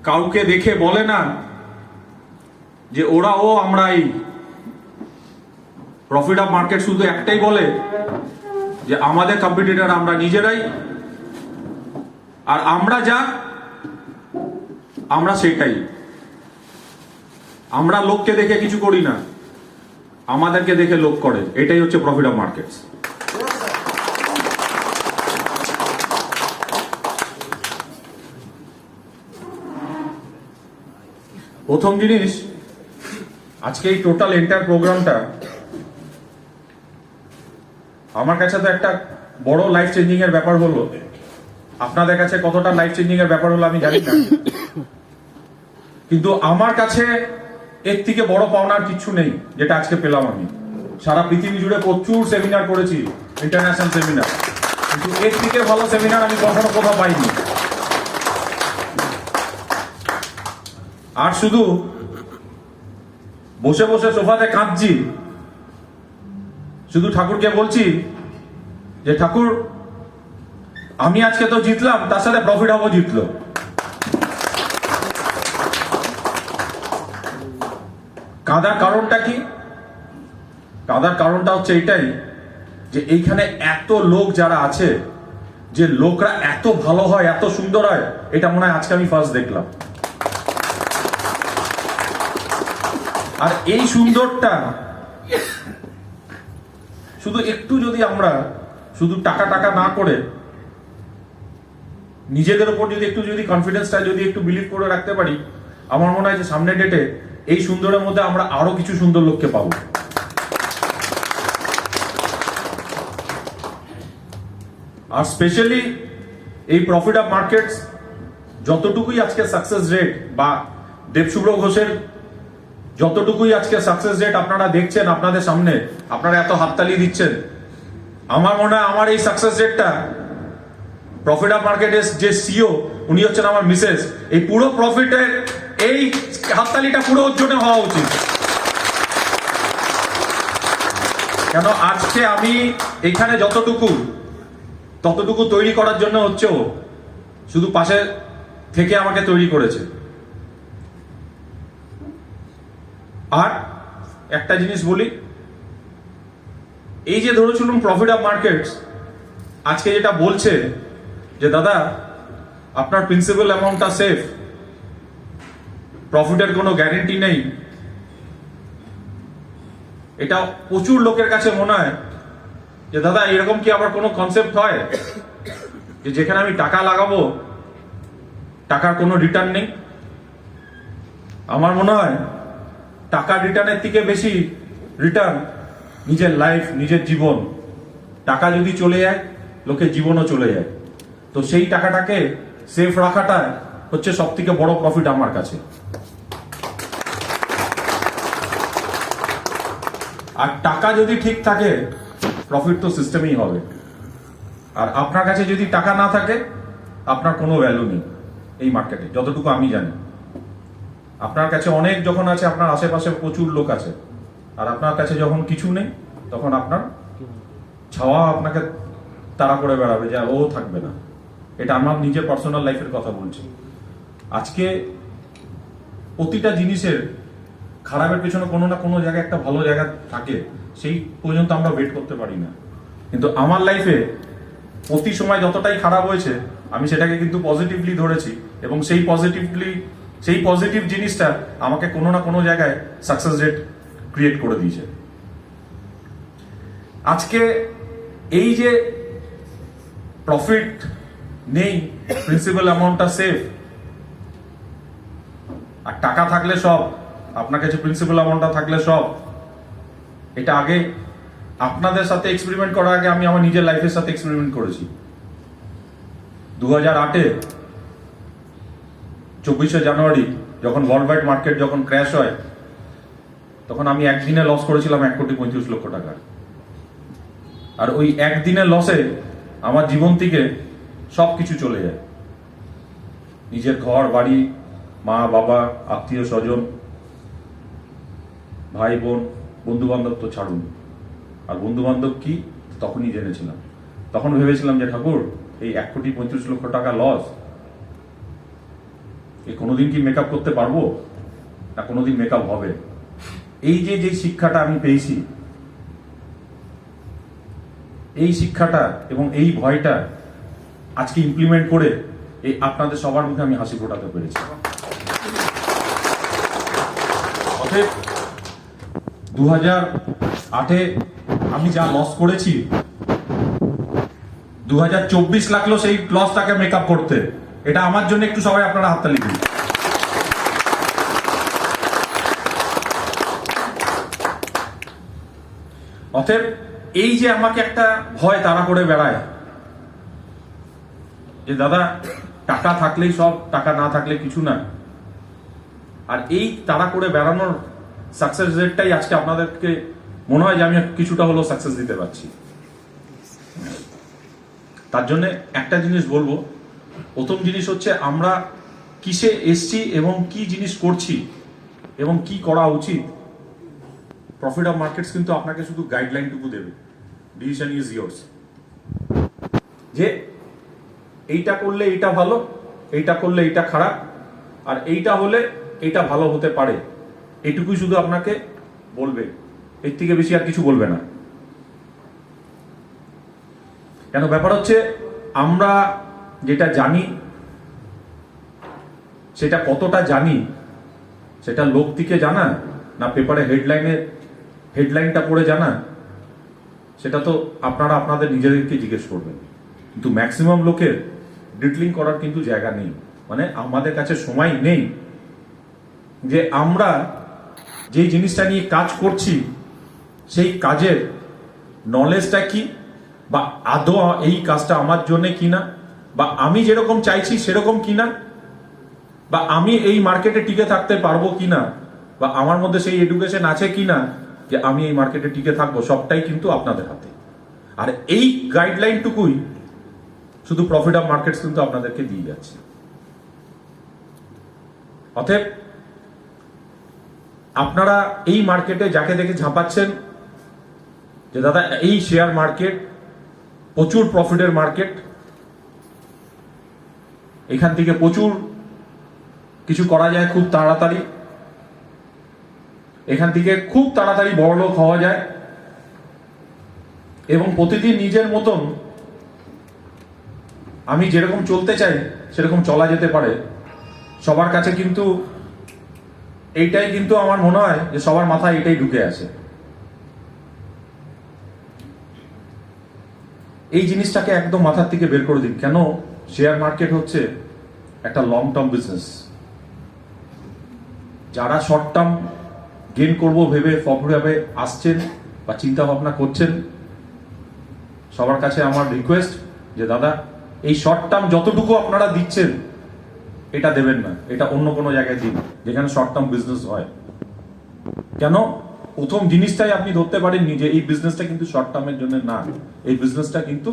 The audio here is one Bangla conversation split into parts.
কাউকে দেখে বলে না যে ওরাও আমরাই। প্রফিট অফ মার্কেট শুধু একটাই বলে যে আমাদের কম্পিটিটর আমরা নিজেরাই, আর আমরা যা আমরা সেটাই। আমরা লোককে দেখে কিছু করি না, আমাদেরকে দেখে লোক করে। এটাই হচ্ছে প্রফিট অফ মার্কেটস। প্রথম জিনিস, আজকে এই টোটাল এন্টায়ার প্রোগ্রামটা আমার কাছে তো একটা বড় লাইফ চেঞ্জিং এর ব্যাপার হলো। আপনাদের কাছে কতটা লাইফ চেঞ্জিং এর ব্যাপার হলো আমি জানি না, কিন্তু আমার কাছে এর থেকে বড় পাওনার কিছু নেই যেটা আজকে পেলাম। আমি সারা পৃথিবী জুড়ে প্রচুর সেমিনার করেছি, ইন্টারন্যাশনাল সেমিনার, কিন্তু এর থেকে ভালো সেমিনার আমি কখনো কোথাও পাইনি। আর শুধু বসে বসে সোফাতে কাঁদছি, শুধু ঠাকুরকে বলছি যে ঠাকুর আমি আজকে তো জিতলাম, তার সাথে প্রফিট হাবও জিতলো। কাঁদার কারণটা কি? কাঁদার কারণটা হচ্ছে এইটাই যে এইখানে এত লোক যারা আছে, যে লোকরা এত ভালো হয়, এত সুন্দর হয়, এটা মনে হয় আজকে আমি ফার্স্ট দেখলাম। আর এই সুন্দরটা শুধু একটু যদি আমরা শুধু টাকা টাকা না করে নিজেদের উপর যদি একটু যদি কনফিডেন্সটা যদি একটু বিলিভ করে রাখতে পারি, আমার মনে হয় যে সামনের ডেটে এই সুন্দরের মধ্যে আমরা আরো কিছু সুন্দর লোককে পাবো। আর স্পেশালি এই প্রফিট অফ মার্কেটস যতটুকুই আজকে সাকসেস রেট, বা দেবশুভ্র ঘোষের যতটুকুই আজকে সাকসেস রেট আপনারা দেখছেন আপনাদের সামনে, আপনারা এত হাততালি দিচ্ছেন, আমার মনে হয় আমার এই সাকসেস রেটটা প্রফিট অফ মার্কেটের যে সিও উনি হচ্ছেন আমার মিসেস, এই পুরো প্রফিটের এই হাততালিটা পুরো ওর জন্য হওয়া উচিত। কেন আজকে আমি এখানে ততটুকু তৈরি করার জন্য হচ্ছে ও শুধু পাশে থেকে আমাকে তৈরি করেছে। আর একটা জিনিস বলি, এই যে ধরে চলুন প্রফিট অফ মার্কেটস আজকে যেটা বলছে যে দাদা আপনার প্রিন্সিপাল অ্যামাউন্টটা সেফ, প্রফিটের কোনো গ্যারেন্টি নেই, এটা প্রচুর লোকের কাছে মনে হয় যে দাদা এরকম কি আবার কোনো কনসেপ্ট হয় যে যেখানে আমি টাকা লাগাবো টাকার কোনো রিটার্ন নেই? আমার মনে হয় টাকা রিটার্নের থেকে বেশি রিটার্ন নিজের লাইফ, নিজের জীবন। টাকা যদি চলে যায় লোকের জীবনও চলে যায়, তো সেই টাকাটাকে সেফ রাখাটা হচ্ছে সব থেকে বড় প্রফিট আমার কাছে। আর টাকা যদি ঠিক থাকে প্রফিট তো সিস্টেমেই হবে। আর আপনার কাছে যদি টাকা না থাকে আপনার কোনো ভ্যালু নেই এই মার্কেটে, যতটুকু আমি জানি। আপনার কাছে অনেক যখন আছে, আপনার আশেপাশে প্রচুর লোক আছে, আর আপনার কাছে যখন কিছু নেই তখন আপনার ছাওয়া আপনাকে তাড়া করে বেড়াবে যে ও থাকবে না। এটা আমার নিজের পার্সোনাল লাইফের কথা বলছি। আজকে প্রতিটা জিনিসের খারাপের পেছনে কোনো না কোনো জায়গায় একটা ভালো জায়গা থাকে, সেই পর্যন্ত আমরা ওয়েট করতে পারি না। কিন্তু আমার লাইফে প্রতি সময় যতটাই খারাপ হয়েছে আমি সেটাকে কিন্তু পজিটিভলি ধরেছি, এবং সেই পজিটিভ জিনিসটা আমাকে কোনো না কোনো জায়গায় সাকসেস রেট ক্রিয়েট করে দিয়েছে। আজকে এই যে প্রফিট নেই, প্রিন্সিপাল অ্যামাউন্টটা সেফ, আর টাকা থাকলে সব, আপনার কাছে প্রিন্সিপাল অ্যামাউন্টটা থাকলে সব, এটা আগে আপনাদের সাথে এক্সপেরিমেন্ট করার আগে আমি আমার নিজের লাইফের সাথে এক্সপেরিমেন্ট করেছি। 2008-এ 24শে জানুয়ারি যখন ওয়ার্ল্ড ওয়াইড মার্কেট যখন ক্র্যাশ হয়, তখন আমি একদিনে লস করেছিলাম 1,35,00,000 টাকা। আর ওই একদিনের লসে আমার জীবন থেকে সবকিছু চলে যায়। নিজের ঘর বাড়ি, মা বাবা, আত্মীয় স্বজন, ভাই বোন, বন্ধু বান্ধব তো ছাড়ুন। আর বন্ধু বান্ধব কি তখনই জেনেছিলাম। তখন ভেবেছিলাম যে ঠাকুর এই 1,35,00,000 টাকা লস কোনোদিন কি মেকআপ করতে পারবো, না কোনোদিন মেকআপ হবে? এই যে শিক্ষাটা আমি পেয়েছি, এই শিক্ষাটা এবং এই ভয়টা আজকে ইমপ্লিমেন্ট করে এই আপনাদের সবার মুখে আমি হাসি ফোটাতে পেরেছি। অতএব 2008-এ আমি যা লস করেছি, 2024 লাগলো সেই লসটাকে মেকআপ করতে। এটা আমার জন্য একটু সবাই আপনারা হাততালি দিন। অতএব এই যে আমাকে একটা ভয় তাড়া করে বেড়ায় যে দাদা টাকা থাকলেই সব, টাকা না থাকলে কিছু না, আর এই তাড়া করে বেড়ানোর সাকসেস রেটটাই আজকে আপনাদেরকে মনে হয় যে আমি কিছুটা হলেও সাকসেস দিতে পারছি। তার জন্য একটা জিনিস বলবো, প্রথম জিনিস হচ্ছে আমরা কিসে এসছি এবং কি জিনিস করছি এবং কি করা উচিত। প্রফিট অফ মার্কেটস কিন্তু আপনাকে শুধু গাইডলাইনটুকু দেবে, ডিসিশন ইজ ইয়োর্স। যে এইটা করলে এইটা ভালো, এইটা করলে এইটা খারাপ, আর এইটা হলে এইটা ভালো হতে পারে, এইটুকুই শুধু আপনাকে বলবে, এর থেকে বেশি আর কিছু বলবে না। কেন, ব্যাপার হচ্ছে আমরা যেটা জানি সেটা কতটা জানি সেটা লোক থেকে জানা, না পেপারে হেডলাইনটা পড়ে জানা, সেটা তো আপনারা আপনাদের নিজেদেরকে জিজ্ঞেস করবেন। কিন্তু ম্যাক্সিমাম লোকের ডিটেলিং করার কিন্তু জায়গা নেই, মানে আমাদের কাছে সময় নেই যে আমরা যে জিনিসটা নিয়ে কাজ করছি সেই কাজের নলেজটা কি, বা আদৌ এই কাজটা আমার জন্য কিনা, বা আমি যেরকম চাইছি সেরকম কিনা, বা আমি এই মার্কেটে টিকে থাকতে পারবো কিনা, বা আমার মধ্যে সেই এডুকেশন আছে কিনা যে আমি এই মার্কেটে টিকে থাকবো, সবটাই কিন্তু আপনাদের হাতে। আর এই গাইডলাইনটুকুই শুধু প্রফিট অফ মার্কেটস কিন্তু আপনাদেরকে দিয়ে যাচ্ছে। অতএব আপনারা এই মার্কেটে যাকে দেখে ঝাঁপাচ্ছেন যে দাদা এই শেয়ার মার্কেট প্রচুর প্রফিটের মার্কেট, এখান থেকে প্রচুর কিছু করা যায় খুব তাড়াতাড়ি, এখান থেকে খুব তাড়াতাড়ি বড়লোক হওয়া যায়, এবং প্রতিদিন নিজের মতন আমি যেরকম চলতে চাই সেরকম চলা যেতে পারে, সবার কাছে কিন্তু এইটাই কিন্তু আমার মনে হয় যে সবার মাথায় এটাই ঢুকে আছে। এই জিনিসটাকে একদম মাথার থেকে বের করে দিন। কেন, শেয়ার মার্কেট হচ্ছে একটা লং টার্ম বিজনেস। যারা শর্ট টার্ম গেইন করবো ভেবে প্রফিটে আসছেন বা চিন্তা ভাবনা করছেন, সবার কাছে আমার রিকোয়েস্ট যে দাদা এই শর্ট টার্ম যতটুকু আপনারা দিচ্ছেন এটা দেবেন না, এটা অন্য কোনো জায়গায় দিন যেখানে শর্ট টার্ম বিজনেস হয়। কেন, প্রথম জিনিসটাই আপনি ধরতে পারেননি যে এই বিজনেসটা কিন্তু শর্ট টার্মের জন্য না, এই বিজনেসটা কিন্তু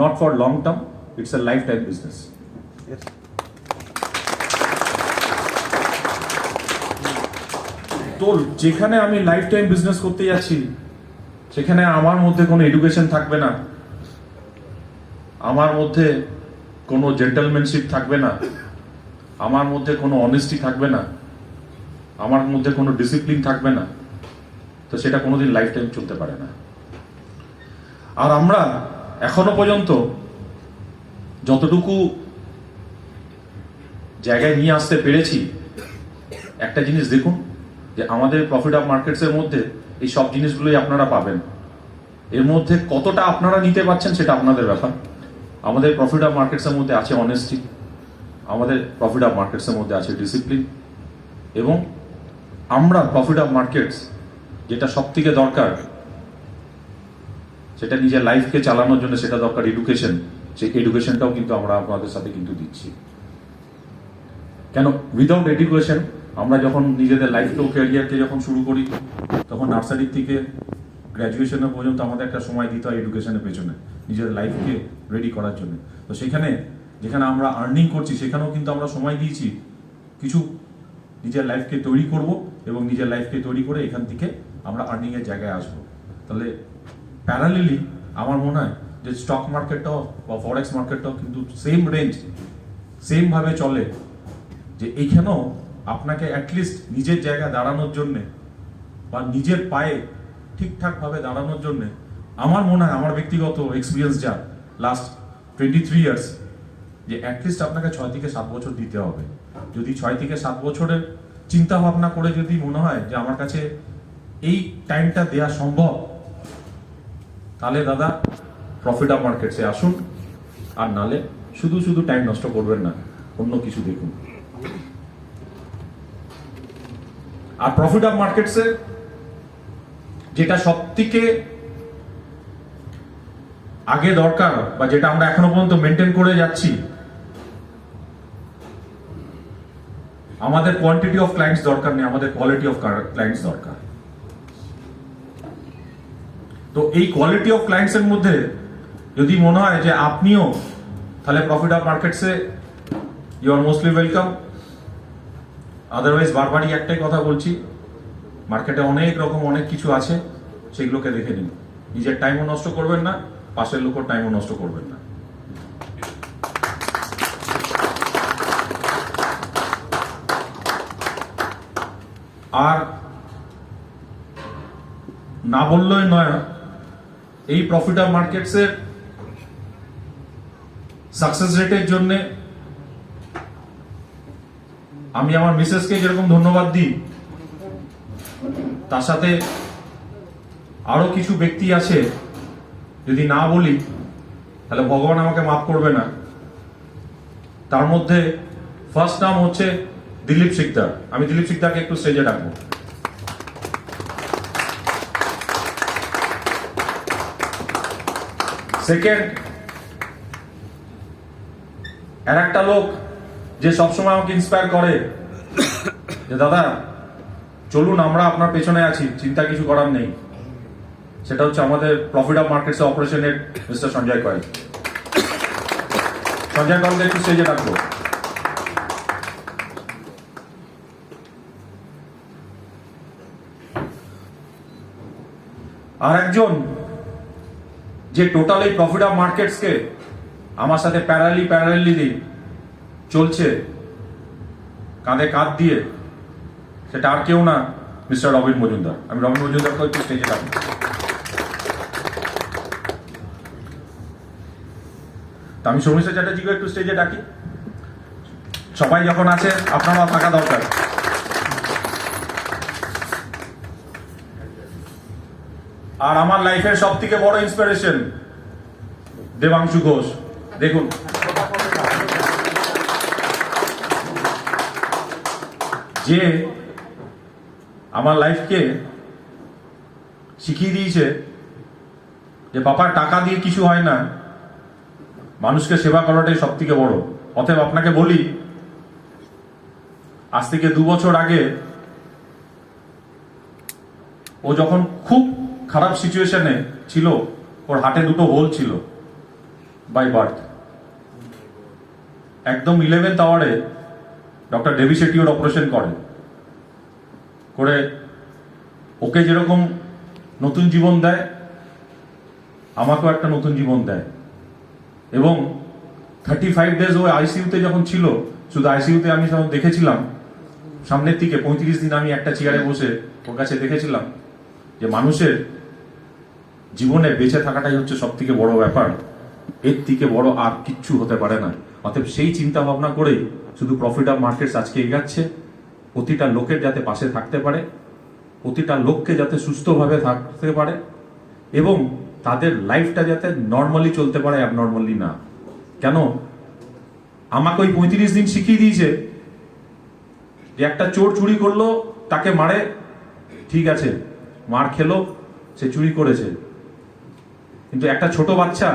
not for long term, it's a life time business. তো যেখানে আমি লাইফ টাইম বিজনেস করতে যাচ্ছি সেখানে আমার মধ্যে কোনো এডুকেশন থাকবে না, আমার মধ্যে কোনো জেন্টলম্যানশিপ থাকবে না, আমার মধ্যে কোনো অনেস্টি থাকবে না, আমার মধ্যে কোনো ডিসিপ্লিন থাকবে না, তো সেটা কোনোদিন লাইফ টাইম চলতে পারে না। আর আমরা এখনো পর্যন্ত যতটুকু জায়গায় নিয়ে আসতে পেরেছি, একটা জিনিস দেখুন যে আমাদের প্রফিট অফ মার্কেটস এর মধ্যে এই সব জিনিসগুলোই আপনারা পাবেন। এর মধ্যে কতটা আপনারা নিতে পারছেন সেটা আপনাদের ব্যাপার। আমাদের প্রফিট অফ মার্কেটস এর মধ্যে আছে অনেস্টি, আমাদের প্রফিট অফ মার্কেটস এর মধ্যে আছে ডিসিপ্লিন, এবং আমরা প্রফিট অফ মার্কেটস যেটা সব থেকে দরকার সেটা নিজের লাইফকে চালানোর জন্য সেটা দরকার এডুকেশন, সেই এডুকেশনটাও কিন্তু আমরা আপনাদের সাথে কিন্তু দিচ্ছি। কেন, উইদাউট এডুকেশন আমরা যখন নিজেদের লাইফকেও ক্যারিয়ারকে যখন শুরু করি তখন নার্সারি থেকে গ্র্যাজুয়েশনের পর্যন্ত আমাদের একটা সময় দিতে হয় এডুকেশনের পেছনে, নিজের লাইফকে রেডি করার জন্য। তো সেখানে যেখানে আমরা আর্নিং করছি সেখানেও কিন্তু আমরা সময় দিয়েছি কিছু নিজের লাইফকে তৈরি করব, এবং নিজের লাইফকে তৈরি করে এখান থেকে আমরা আর্নিং এর জায়গায় আসবো। তাহলে প্যারালেলি আমার মনে হয় যে স্টক মার্কেটটাও বা ফরেক্স মার্কেটটাও কিন্তু সেম রেঞ্জ, সেম ভাবে চলে, যে এইখানেও আপনাকে অ্যাটলিস্ট নিজের জায়গায় দাঁড়ানোর জন্যে বা নিজের পায়ে ঠিকঠাকভাবে দাঁড়ানোর জন্যে আমার মনে হয়, আমার ব্যক্তিগত এক্সপিরিয়েন্স যা লাস্ট 23 ইয়ার্স, যে অ্যাটলিস্ট আপনাকে 6 থেকে 7 বছর দিতে হবে। যদি 6 থেকে 7 বছরের চিন্তা ভাবনা করে যদি মনে হয় যে আমার কাছে এই টাইমটা দেওয়া সম্ভব, তাহলে দাদা প্রফিট অফ মার্কেটসে আসুন, আর নালে শুধু শুধু টাইম নষ্ট করবেন না, অন্য কিছু দেখুন। আর প্রফিট অফ মার্কেটসে যেটা সবথেকে আগে দরকার বা যেটা আমরা এখনো পর্যন্ত মেনটেন করে যাচ্ছি, আমাদের কোয়ান্টিটি অফ ক্লায়েন্টস দরকার নেই, আমাদের কোয়ালিটি অফ ক্লায়েন্টস দরকার। তো এই কোয়ালিটি অফ ক্লায়েন্টস এর মধ্যে যদি মনে হয় যে আপনিও, তাহলে প্রফিট অফ মার্কেটসে you are mostly welcome. Otherwise বারবারই একটাই কথা বলছি, মার্কেটে অনেক রকম অনেক কিছু আছে, সেগুলোকে দেখে নিন। নিজের টাইমও নষ্ট করবেন না, পাশের লোকের টাইমও নষ্ট করবেন না। আর না বললেই নয়, এই প্রফিট অফ মার্কেটসের সাকসেস রেটের জন্য আমি আমার মিসেসকে যেরকম ধন্যবাদ দিই, তার সাথে আরো কিছু ব্যক্তি আছে, যদি না বলি তাহলে ভগবান আমাকে মাফ করবে না। তার মধ্যে ফার্স্ট নাম হচ্ছে দিলীপ সিকদার। আমি দিলীপ সিকদারকে একটু স্টেজে ডাকবো। সেকেন্ড, আর একটা লোক যে সবসময় আমাকে ইন্সপায়ার করে যে দাদা চলুন, আমরা আপনার পেছনে আছি, চিন্তা কিছু করার নেই, সেটা হচ্ছে আমাদের প্রফিট অফ মার্কেটস অপারেশনের মিস্টার সঞ্জয় কয়েল। সঞ্জয় কয়েলকে একটু স্টেজে রাখবো। আর একজন যে টোটাল এই প্রফিট অফ মার্কেটস কে আমার সাথে প্যারালি চলছে, কাঁধে কাঁধ দিয়ে, সেটা আর কেউ না, মিস্টার রবিন মজুমদার। আমি রবিন মজুমদারকে একটু স্টেজে রাখবো। আমি সৌমিত্র চ্যাটার্জিকে একটু স্টেজে ডাকি। সবাই যখন আছে আপনারা থাকা দরকার। আর আমার লাইফের সব থেকে বড় ইন্সপিরেশন দেবাংশু ঘোষ। দেখুন, যে আমার লাইফকে শিখিয়ে দিয়েছে যে বাবা, টাকা দিয়ে কিছু হয় না, মানুষকে সেবা করাটাই সব থেকে বড়। অতএব আপনাকে বলি, আজ থেকে 2 বছর আগে ও যখন খুব খারাপ সিচুয়েশনে ছিল, ওর হার্টে 2টো হোল ছিল বাই বার্থ, একদম 11th আওয়ারে ডক্টর ডেভি শেট্টি ওর অপারেশন করে ওকে যেরকম নতুন জীবন দেয়, আমাকেও একটা নতুন জীবন দেয়। এবং 35 ডেজ ও আইসিইউতে যখন ছিল, শুধু আইসিইউতে আমি যখন দেখেছিলাম সামনের থেকে 35 দিন আমি একটা চেয়ারে বসে ওর কাছে দেখেছিলাম যে মানুষের জীবনে বেঁচে থাকাটাই হচ্ছে সব থেকে বড় ব্যাপার, এর থেকে বড় আর কিচ্ছু হতে পারে না। অতএব সেই চিন্তা ভাবনা করেই শুধু প্রফিট অফ মার্কেটস আজকে এগাচ্ছে, প্রতিটা লোকের যাতে পাশে থাকতে পারে, প্রতিটা লোককে যাতে সুস্থভাবে থাকতে পারে, এবং তাদের লাইফটা যাতে নর্মালি চলতে পারে, অ্যাবনর্মালি না। কেন, আমাকে ওই 35 দিন শিখিয়ে দিয়েছে যে একটা চোর চুরি করলো, তাকে মারে, ঠিক আছে, মার খেলো, সে চুরি করেছে। কিন্তু একটা ছোট বাচ্চা,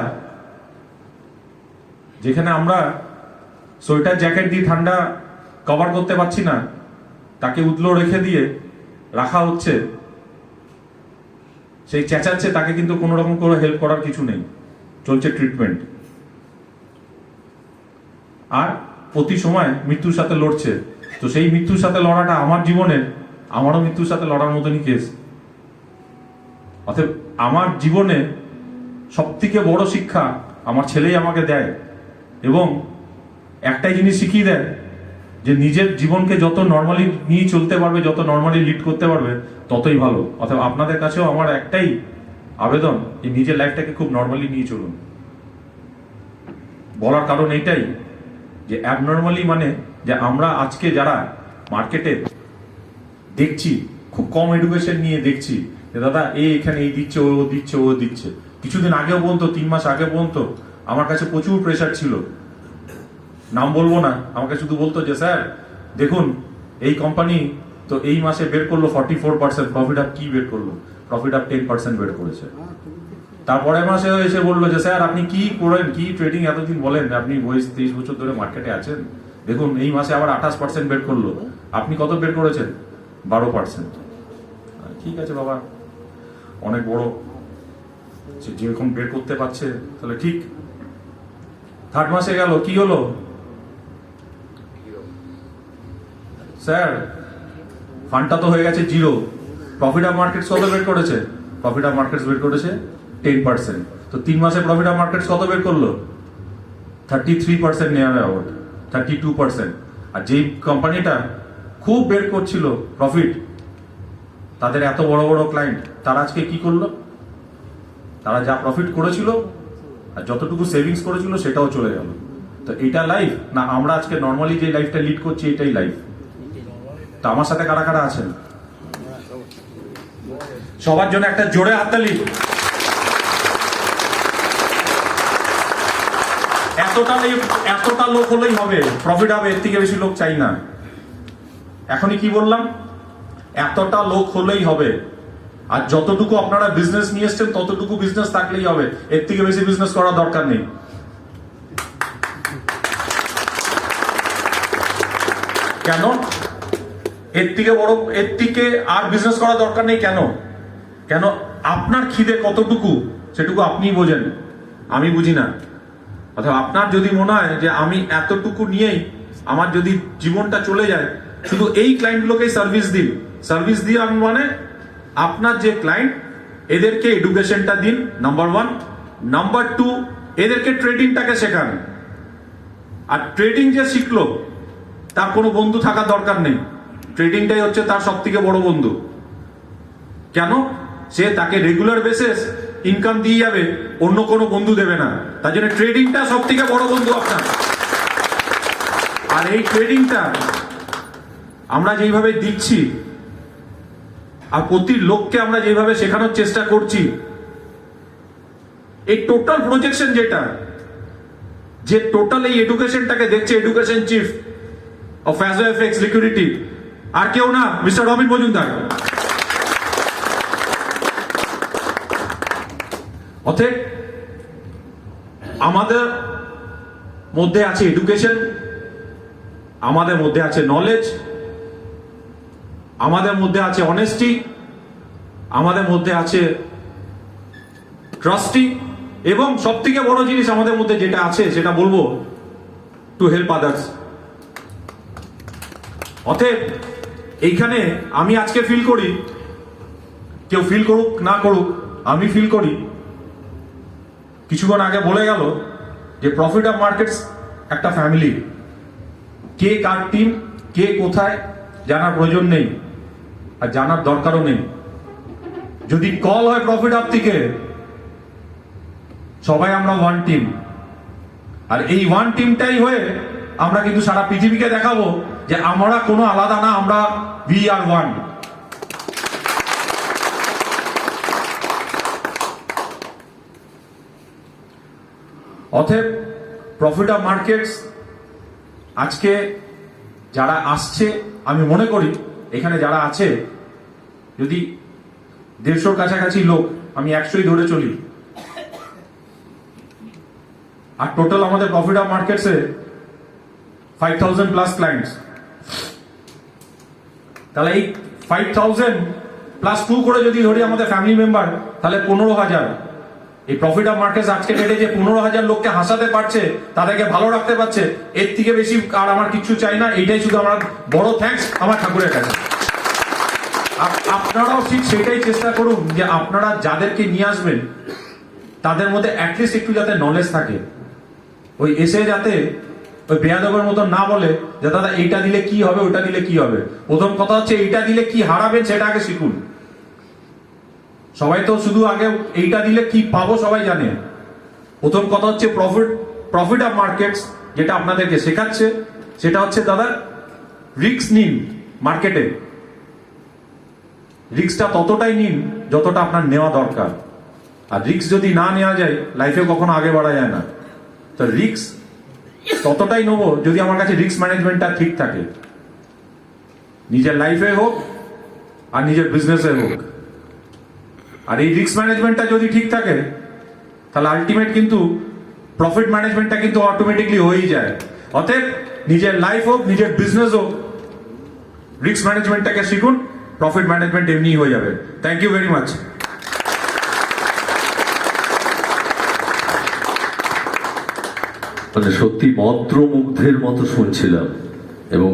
যেখানে আমরা সোয়েটার জ্যাকেট দিয়ে ঠান্ডা কভার করতে পারছি না, তাকে উদলো রেখে দিয়ে রাখা হচ্ছে, সেই চেঁচাচ্ছে, তাকে কিন্তু কোনো রকম করে হেল্প করার কিছু নেই, চলছে ট্রিটমেন্ট। আর প্রতি সময় মৃত্যুর সাথে লড়ছে। তো সেই মৃত্যুর সাথে লড়াটা আমার জীবনের, আমারও মৃত্যুর সাথে লড়ার মতনই কেস। অতএব আমার জীবনে সব থেকে বড় শিক্ষা আমার ছেলেই আমাকে দেয়, এবং একটাই জিনিস শিখিয়ে দেয় যে নিজের জীবনকে যত নর্মালি নিয়ে চলতে পারবে, যত নর্মালি লিড করতে পারবে, ততই ভালো। অথবা আপনাদের কাছেও আমার একটাই আবেদন, এই নিজের লাইফটাকে খুব নর্মালি নিয়ে চলুন। বলার কারণ এইটাই যে অ্যাবনর্মালি মানে যে আমরা আজকে যারা মার্কেটে দেখছি খুব কম এডুকেশন নিয়ে দেখছি যে দাদা এখানে এই দিচ্ছে, ও দিচ্ছে, ও দিচ্ছে। কিছুদিন আগেও পর্যন্ত, 3 মাস আগে পর্যন্ত আমার কাছে প্রচুর প্রেশার ছিল, নাম বলবো না, আমাকে শুধু বলতো যে স্যার দেখুন এই কোম্পানি তো এই মাসে বের করলো 44% প্রফিট, আপ কি বের করলো? প্রফিট আপ 10% বের করেছে। তারপরে মাসে এসে বললো যে স্যার আপনি কি করেন, কি ট্রেডিং এতদিন বলেন, আপনি 23 বছর ধরে মার্কেটে আছেন, দেখুন এই মাসে আবার 28% বের করলো, আপনি কত বের করেছেন? 12%। ঠিক আছে বাবা, অনেক বড়, যেরকম বের করতে পারছে তাহলে ঠিক। থার্ড মাসে গেল, কি হলো? স্যার ফান্ডটা তো হয়ে গেছে জিরো, প্রফিট অফ মার্কেটস কত বের করেছে? প্রফিট অফ মার্কেটস বের করেছে 10%। তো 3 মাসে প্রফিট অফ মার্কেটস কত বের করলো? 33% নেওয়া অ্যাওয়ার্ড, 32%। আর যেই কোম্পানিটা খুব বের করছিল প্রফিট, তাদের এত বড় বড় ক্লায়েন্ট, তারা আজকে কি করলো? তারা যা প্রফিট করেছিল আর যতটুকু সেভিংস করেছিল সেটাও চলে গেল। তো এটা লাইফ না? আমরা আজকে নর্মালি যে লাইফটা লিড করছি এটাই লাইফ? তো আমার সাথে কারা কারা আছেন? সবার জন্য একটা জোরে হাততালি। এতটা লোক হলেই হবে, প্রফিট হবে, এর থেকে বেশি লোক চাই না। এখনই কি বললাম? এতটা লোক হলেই হবে। আর যতটুকু আপনারা বিজনেস নিয়ে এসছেন ততটুকু বিজনেস থাকলেই হবে, এর থেকে বেশি বিজনেস করার দরকার নেই। কেন? এর থেকে আর বিজনেস করার দরকার নেই। কেন? কেন? আপনার খিদে কতটুকু সেটুকু আপনিই বোঝেন, আমি বুঝি না। অথবা আপনার যদি মনে হয় যে আমি এতটুকু নিয়েই আমার যদি জীবনটা চলে যায়, শুধু এই ক্লায়েন্টগুলোকেই সার্ভিস দিন। সার্ভিস দিয়ে মানে আপনার যে ক্লায়েন্ট, এদেরকে এডুকেশনটা দিন, নাম্বার 1। নাম্বার 2, এদেরকে ট্রেডিংটাকে শেখান। আর ট্রেডিং যে শিখলো তার কোনো বন্ধু থাকার দরকার নেই, ট্রেডিংটাই হচ্ছে তার সব থেকে বড় বন্ধু। কেন? সে তাকে রেগুলার বেসিস ইনকাম দিয়ে যাবে, অন্য কোনো বন্ধু দেবে না। তার জন্য ট্রেডিংটা সব থেকে বড় বন্ধু আপনার। আর এই ট্রেডিংটা আমরা যেইভাবে দিচ্ছি আর প্রতি লোককে আমরা যেভাবে শেখানোর চেষ্টা করছি, এই টোটাল প্রজেকশন যেটা, যে টোটাল এই এডুকেশনটাকে দেখছে education chief of FASOFX liquidity, আর কেউ না, মিস্টার রবিন মজুমদার। অতএব আমাদের মধ্যে আছে এডুকেশন, আমাদের মধ্যে আছে নলেজ, আমাদের মধ্যে আছে অনেস্টি, আমাদের মধ্যে আছে ট্রাস্টি, এবং সব থেকে বড় জিনিস আমাদের মধ্যে যেটা আছে সেটা বলবো, টু হেল্প আদার্স। অতএব এইখানে আমি আজকে ফিল করি, কেউ ফিল করুক না করুক, আমি ফিল করি, কিছুক্ষণ আগে বলে গেল যে প্রফিট অফ মার্কেটস একটা ফ্যামিলি। কে কার টিম, কে কোথায় জানার প্রয়োজন নেই, আর জানার দরকারও নেই। যদি কল হয় প্রফিট আপ থেকে, সবাই আমরা ওয়ান টিম। আর এই ওয়ান টিমটাই হয়ে আমরা কিন্তু সারা পৃথিবীকে দেখাবো যে আমরা কোনো আলাদা না, আমরা উই আর ওয়ান। অতএব প্রফিট অফ মার্কেটস আজকে যারা আসছে, আমি মনে করি এখানে যারা আছে, যদি 150-র কাছাকাছি লোক, আমি 100ই ধরে চলি, আর টোটাল আমাদের প্রফিট অফ মার্কেটসে 5000 প্লাস ক্লায়েন্টস, তাহলে এই 5000 প্লাস 2 করে যদি ধরি আমাদের ফ্যামিলি মেম্বার, তাহলে 15000। এই প্রফিট অফ মার্কেটস আজকে ডেটে যে 15000 লোককে হাসাতে পারছে, তাদেরকে ভালো রাখতে পারছে, এর থেকে বেশি আর আমার কিছু চাই না। এইটাই শুধু আমার বড় থ্যাঙ্কস আমার ঠাকুরের কাছে। আপনারাও ঠিক সেটাই চেষ্টা করুন যে আপনারা যাদেরকে নিয়ে আসবেন তাদের মধ্যে অ্যাটলিস্ট একটু যাতে নলেজ থাকে, ওই এসে যাতে ওই বেয়াদবের মতো না বলে যে দাদা এইটা দিলে কি হবে, ওটা দিলে কি হবে। প্রথম কথা হচ্ছে এইটা দিলে কি হারাবেন সেটা আগে শিখুন। সবাই তো শুধু আগে এইটা দিলে কি পাবো সবাই জানে। প্রথম কথা হচ্ছে প্রফিট অফ মার্কেটস, যেটা আপনাদেরকে শেখাচ্ছে সেটা হচ্ছে দাদা রিস্ক নিন মার্কেটে। রিস্কটা ততটাই নিন যতটা আপনার নেওয়া দরকার। আর রিস্ক যদি না নেওয়া যায় লাইফে কখনো আগে বাড়া যায় না। তো রিস্ক ততটাই নেবো যদি আমার কাছে রিস্ক ম্যানেজমেন্টটা ঠিক থাকে, নিজের লাইফে হোক আর নিজের বিজনেসে হোক। আর এই রিস্ক ম্যানেজমেন্টটা যদি ঠিক থাকে তাহলে আলটিমেট কিন্তু প্রফিট ম্যানেজমেন্টটা কিন্তু অটোমেটিকলি হয়েই যায়। অতএব নিজের লাইফ হোক নিজের বিজনেস হোক, রিস্ক ম্যানেজমেন্টটাকে শিখুন, প্রফিট ম্যানেজমেন্ট এমনি হয়ে যাবে। Thank you very much. মানে সত্যি মন্ত্রমুগ্ধের মতো শুনছিলাম এবং